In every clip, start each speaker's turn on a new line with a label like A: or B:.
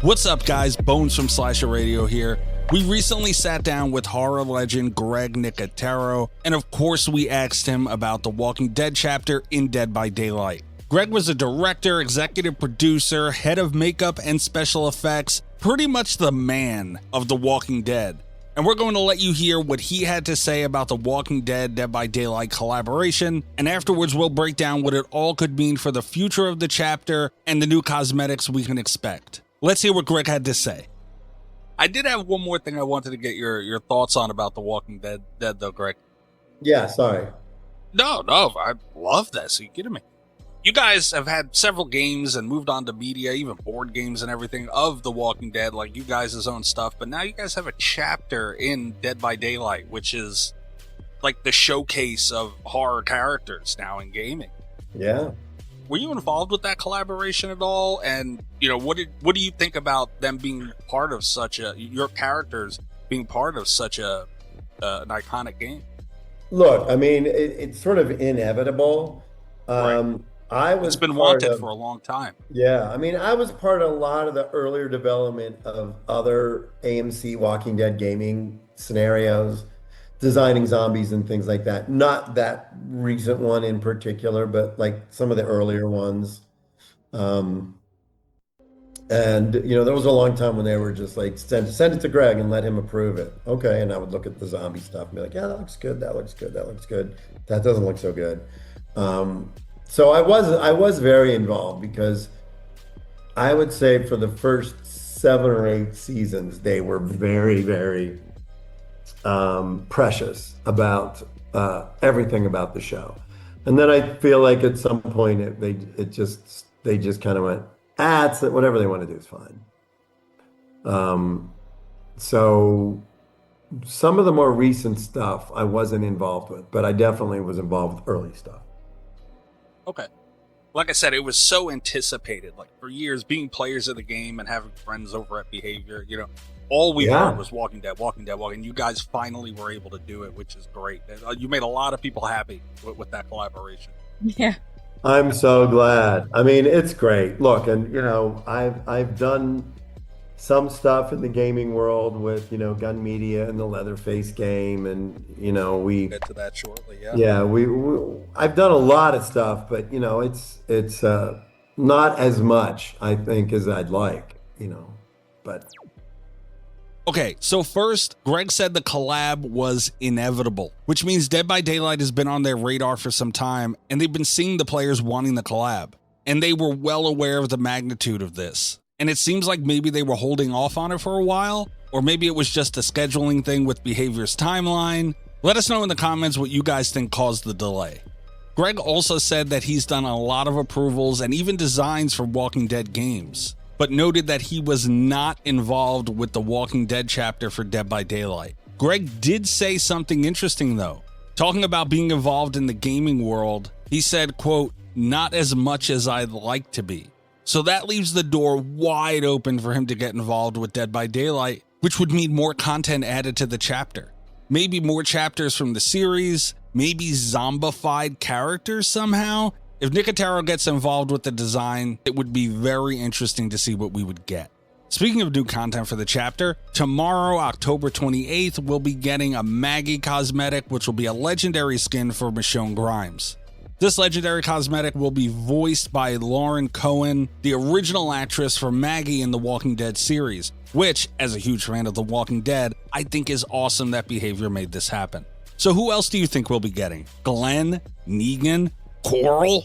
A: What's up, guys? Bones from Slasher Radio here. We recently sat down with horror legend Greg Nicotero, and of course we asked him about the Walking Dead chapter in Dead by Daylight. Greg was a director, executive producer, head of makeup and special effects, pretty much the man of The Walking Dead. And we're going to let you hear what he had to say about the Walking Dead Dead by Daylight collaboration, and afterwards we'll break down what it all could mean for the future of the chapter and the new cosmetics we can expect. Let's hear what Greg had to say. I did have one more thing I wanted to get your thoughts on about The Walking Dead though, Greg.
B: Yeah, sorry.
A: No, I love this. Are you kidding me? You guys have had several games and moved on to media, even board games and everything of The Walking Dead, like you guys' own stuff. But now you guys have a chapter in Dead by Daylight, which is like the showcase of horror characters now in gaming.
B: Yeah.
A: Were you involved with that collaboration at all? And, you know, what do you think about them being part of your characters being part of such an iconic game?
B: Look, I mean, it's sort of inevitable.
A: Right. It's been wanted for a long time.
B: Yeah, I mean, I was part of a lot of the earlier development of other AMC Walking Dead gaming scenarios, designing zombies and things like that. Not that recent one in particular, but like some of the earlier ones. And, you know, there was a long time when they were just like, send it to Greg and let him approve it. Okay, and I would look at the zombie stuff and be like, yeah, that looks good, that looks good, that looks good. That doesn't look so good. So I was very involved because I would say for the first 7 or 8 seasons, they were very, very precious about everything about the show. And then I feel like at some point they just kind of went, it's whatever they want to do is fine. So some of the more recent stuff I wasn't involved with, but I definitely was involved with early stuff.
A: Okay. Like I said, it was so anticipated. Like for years, being players of the game and having friends over at Behaviour, you know, all we heard was Walking Dead. You guys finally were able to do it, which is great. You made a lot of people happy with that collaboration.
C: Yeah.
B: I'm so glad. I mean, it's great. Look, and you know, I've done some stuff in the gaming world with, you know, Gun Media and the Leatherface game, and you know, we
A: get to that shortly.
B: Yeah, I've done a lot of stuff, but you know, it's not as much I think as I'd like, you know, but.
A: Okay, so first, Greg said the collab was inevitable, which means Dead by Daylight has been on their radar for some time, and they've been seeing the players wanting the collab, and they were well aware of the magnitude of this. And it seems like maybe they were holding off on it for a while, or maybe it was just a scheduling thing with Behavior's timeline. Let us know in the comments what you guys think caused the delay. Greg also said that he's done a lot of approvals and even designs for Walking Dead games, but noted that he was not involved with the Walking Dead chapter for Dead by Daylight. Greg did say something interesting though. Talking about being involved in the gaming world, he said, quote, "Not as much as I'd like to be." So that leaves the door wide open for him to get involved with Dead by Daylight, which would mean more content added to the chapter. Maybe more chapters from the series, maybe zombified characters somehow. If Nicotero gets involved with the design, it would be very interesting to see what we would get. Speaking of new content for the chapter, tomorrow, October 28th, we'll be getting a Maggie cosmetic, which will be a legendary skin for Michonne Grimes. This legendary cosmetic will be voiced by Lauren Cohan, the original actress for Maggie in the Walking Dead series, which, as a huge fan of The Walking Dead, I think is awesome that Behaviour made this happen. So who else do you think we'll be getting? Glenn? Negan? Coral?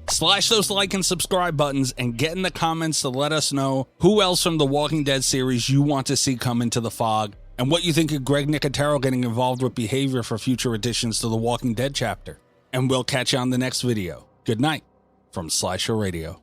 A: Slash those like and subscribe buttons and get in the comments to let us know who else from the Walking Dead series you want to see come into the fog, and what you think of Greg Nicotero getting involved with Behaviour for future additions to the Walking Dead chapter. And we'll catch you on the next video. Good night from Slasher Radio.